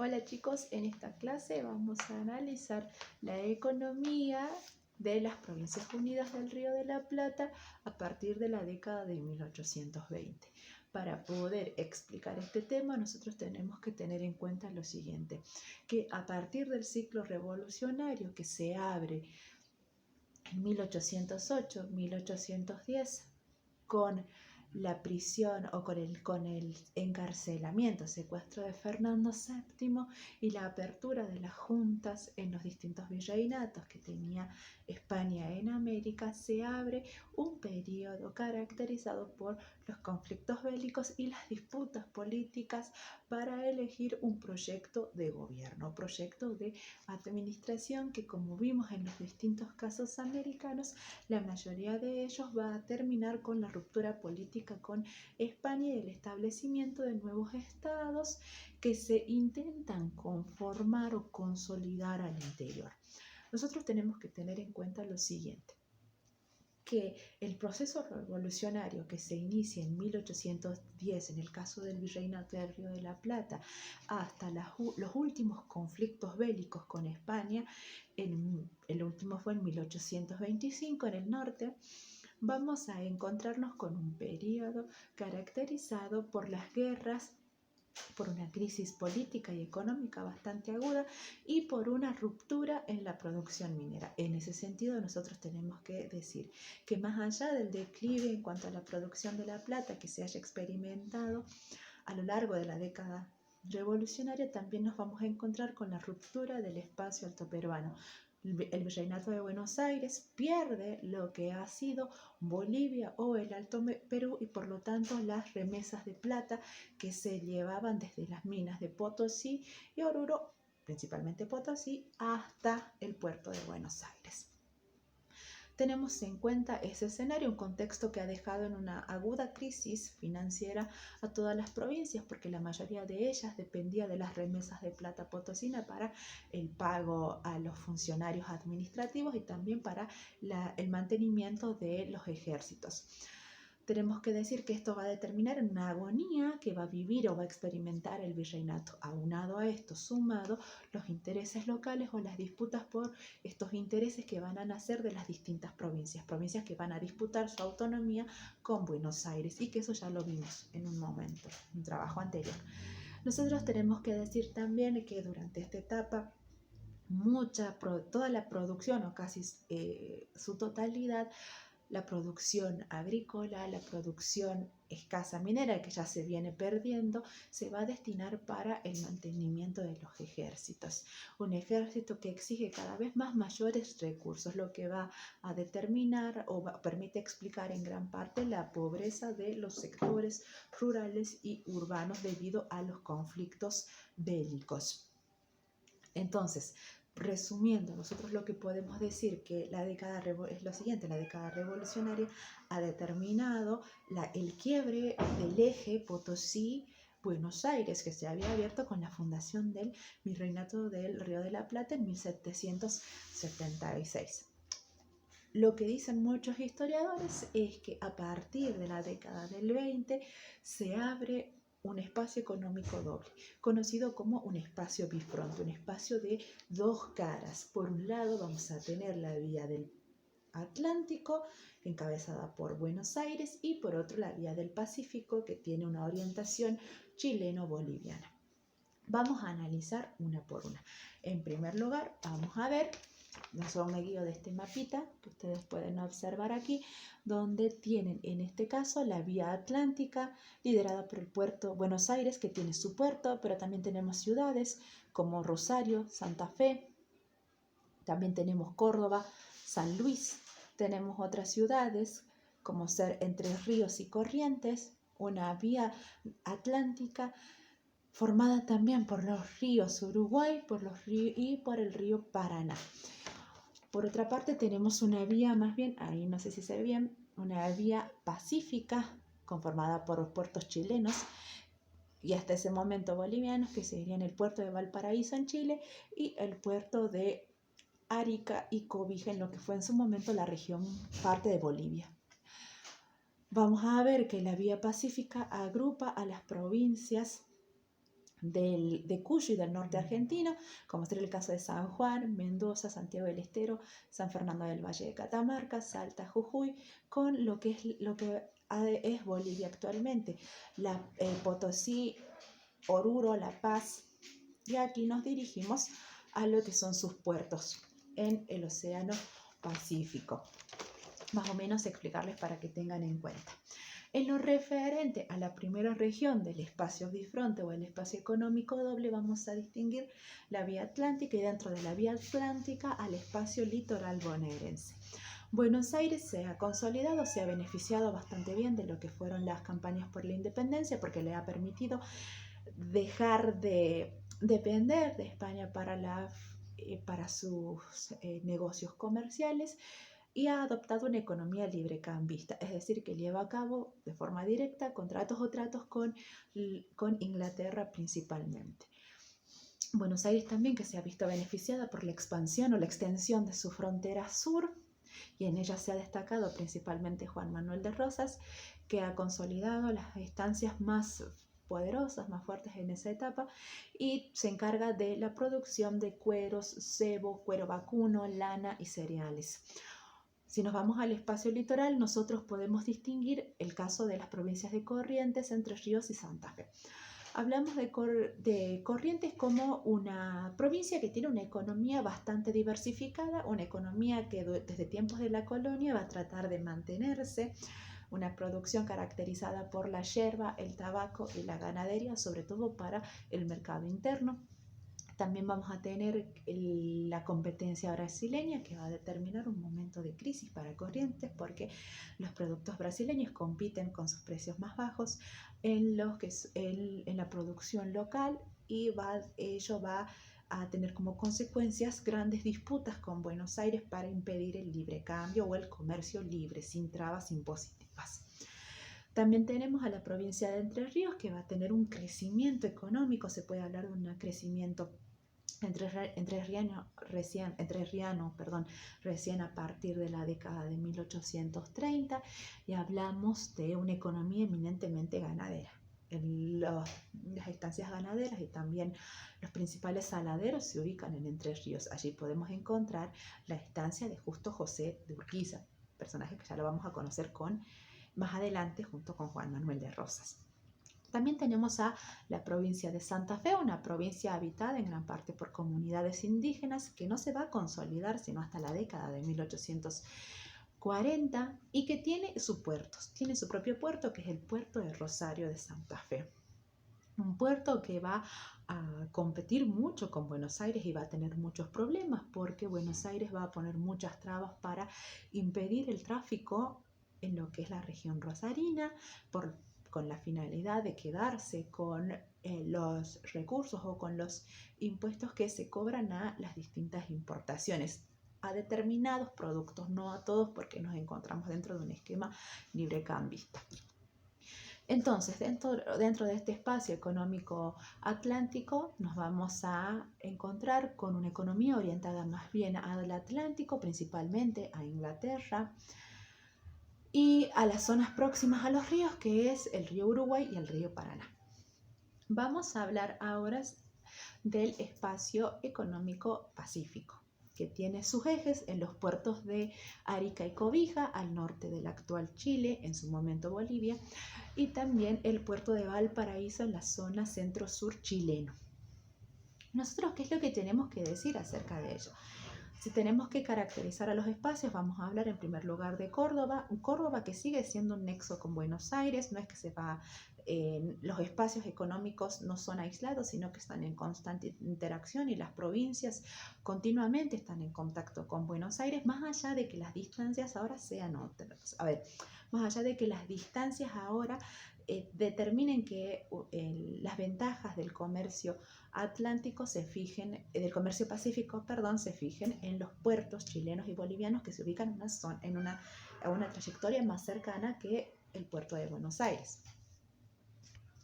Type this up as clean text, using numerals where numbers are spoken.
Hola chicos, en esta clase vamos a analizar la economía de las Provincias Unidas del Río de la Plata a partir de la década de 1820. Para poder explicar este tema, nosotros tenemos que tener en cuenta lo siguiente, que a partir del ciclo revolucionario que se abre en 1808-1810 con la prisión o con el encarcelamiento, secuestro de Fernando VII y la apertura de las juntas en los distintos virreinatos que tenía España en América, se abre un periodo caracterizado por los conflictos bélicos y las disputas políticas para elegir un proyecto de gobierno, proyecto de administración que, como vimos en los distintos casos americanos, la mayoría de ellos va a terminar con la ruptura política con España y el establecimiento de nuevos estados que se intentan conformar o consolidar al interior. Nosotros tenemos que tener en cuenta lo siguiente, que el proceso revolucionario que se inicia en 1810 en el caso del Virreinato del Río de la Plata hasta los últimos conflictos bélicos con España, el último fue en 1825 en el norte, vamos a encontrarnos con un periodo caracterizado por las guerras, por una crisis política y económica bastante aguda y por una ruptura en la producción minera. En ese sentido, nosotros tenemos que decir que más allá del declive en cuanto a la producción de la plata que se haya experimentado a lo largo de la década revolucionaria, también nos vamos a encontrar con la ruptura del espacio altoperuano. El Virreinato de Buenos Aires pierde lo que ha sido Bolivia o el Alto Perú y por lo tanto las remesas de plata que se llevaban desde las minas de Potosí y Oruro, principalmente Potosí, hasta el puerto de Buenos Aires. Tenemos en cuenta ese escenario, un contexto que ha dejado en una aguda crisis financiera a todas las provincias, porque la mayoría de ellas dependía de las remesas de plata potosina para el pago a los funcionarios administrativos y también para el mantenimiento de los ejércitos. Tenemos que decir que esto va a determinar en una agonía que va a vivir o va a experimentar el virreinato. Aunado a esto, sumado los intereses locales o las disputas por estos intereses que van a nacer de las distintas provincias que van a disputar su autonomía con Buenos Aires, y que eso ya lo vimos en un momento, un trabajo anterior. Nosotros tenemos que decir también que durante esta etapa toda la producción o casi su totalidad, la producción agrícola, la producción escasa minera que ya se viene perdiendo, se va a destinar para el mantenimiento de los ejércitos. Un ejército que exige cada vez más mayores recursos, lo que va a determinar o permite explicar en gran parte la pobreza de los sectores rurales y urbanos debido a los conflictos bélicos. Entonces, resumiendo, nosotros lo que podemos decir que la década es lo siguiente: la década revolucionaria ha determinado el quiebre del eje Potosí-Buenos Aires, que se había abierto con la fundación del Virreinato del Río de la Plata en 1776. Lo que dicen muchos historiadores es que a partir de la década del 20 se abre un espacio económico doble, conocido como un espacio bifronte, un espacio de dos caras. Por un lado vamos a tener la vía del Atlántico, encabezada por Buenos Aires, y por otro la vía del Pacífico, que tiene una orientación chileno-boliviana. Vamos a analizar una por una. En primer lugar, vamos a ver, yo me guío de este mapita que ustedes pueden observar aquí, donde tienen en este caso la vía atlántica liderada por el puerto Buenos Aires, que tiene su puerto, pero también tenemos ciudades como Rosario, Santa Fe, también tenemos Córdoba, San Luis, tenemos otras ciudades como ser Entre Ríos y Corrientes, una vía atlántica formada también por los ríos Uruguay y por el río Paraná. Por otra parte tenemos una vía, más bien, ahí no sé si se ve bien, una vía pacífica conformada por los puertos chilenos y hasta ese momento bolivianos, que serían el puerto de Valparaíso en Chile y el puerto de Arica y Cobija, en lo que fue en su momento la región parte de Bolivia. Vamos a ver que la vía pacífica agrupa a las provincias de Cuyo y del norte argentino, como sería el caso de San Juan, Mendoza, Santiago del Estero, San Fernando del Valle de Catamarca, Salta, Jujuy, con lo que es Bolivia actualmente, Potosí, Oruro, La Paz, y aquí nos dirigimos a lo que son sus puertos en el Océano Pacífico. Más o menos explicarles para que tengan en cuenta. En lo referente a la primera región del espacio bifronte o el espacio económico doble, vamos a distinguir la vía atlántica y dentro de la vía atlántica al espacio litoral bonaerense. Buenos Aires se ha consolidado, se ha beneficiado bastante bien de lo que fueron las campañas por la independencia porque le ha permitido dejar de depender de España para sus negocios comerciales y ha adoptado una economía librecambista, es decir, que lleva a cabo de forma directa contratos o tratos con Inglaterra principalmente. Buenos Aires también, que se ha visto beneficiada por la expansión o la extensión de su frontera sur, y en ella se ha destacado principalmente Juan Manuel de Rosas, que ha consolidado las estancias más poderosas, más fuertes en esa etapa, y se encarga de la producción de cueros, cebo, cuero vacuno, lana y cereales. Si nos vamos al espacio litoral, nosotros podemos distinguir el caso de las provincias de Corrientes, Entre Ríos y Santa Fe. Hablamos de Corrientes como una provincia que tiene una economía bastante diversificada, una economía que desde tiempos de la colonia va a tratar de mantenerse, una producción caracterizada por la yerba, el tabaco y la ganadería, sobre todo para el mercado interno. También vamos a tener la competencia brasileña, que va a determinar un momento de crisis para Corrientes porque los productos brasileños compiten con sus precios más bajos en la producción local, y ello va a tener como consecuencias grandes disputas con Buenos Aires para impedir el libre cambio o el comercio libre, sin trabas impositivas. También tenemos a la provincia de Entre Ríos, que va a tener un crecimiento económico, se puede hablar de un crecimiento entrerriano recién a partir de la década de 1830, y hablamos de una economía eminentemente ganadera. Las estancias ganaderas y también los principales saladeros se ubican en Entre Ríos. Allí podemos encontrar la estancia de Justo José de Urquiza, personaje que ya lo vamos a conocer más adelante junto con Juan Manuel de Rosas. También tenemos a la provincia de Santa Fe, una provincia habitada en gran parte por comunidades indígenas que no se va a consolidar sino hasta la década de 1840, y que tiene sus puertos. Tiene su propio puerto, que es el puerto de Rosario de Santa Fe. Un puerto que va a competir mucho con Buenos Aires y va a tener muchos problemas porque Buenos Aires va a poner muchas trabas para impedir el tráfico en lo que es la región rosarina, con la finalidad de quedarse con los recursos o con los impuestos que se cobran a las distintas importaciones, a determinados productos, no a todos, porque nos encontramos dentro de un esquema librecambista. Entonces, dentro de este espacio económico atlántico nos vamos a encontrar con una economía orientada más bien al Atlántico, principalmente a Inglaterra, y a las zonas próximas a los ríos, que es el río Uruguay y el río Paraná. Vamos a hablar ahora del espacio económico pacífico, que tiene sus ejes en los puertos de Arica y Cobija, al norte del actual Chile, en su momento Bolivia, y también el puerto de Valparaíso en la zona centro-sur chileno. Nosotros, ¿qué es lo que tenemos que decir acerca de ello? Si tenemos que caracterizar a los espacios, vamos a hablar en primer lugar de Córdoba. Córdoba, que sigue siendo un nexo con Buenos Aires, no es que los espacios económicos no son aislados, sino que están en constante interacción, y las provincias continuamente están en contacto con Buenos Aires, más allá de que las distancias ahora sean otras. Más allá de que las distancias ahora determinen que las ventajas del comercio atlántico del comercio pacífico, se fijen en los puertos chilenos y bolivianos que se ubican a una trayectoria más cercana que el puerto de Buenos Aires.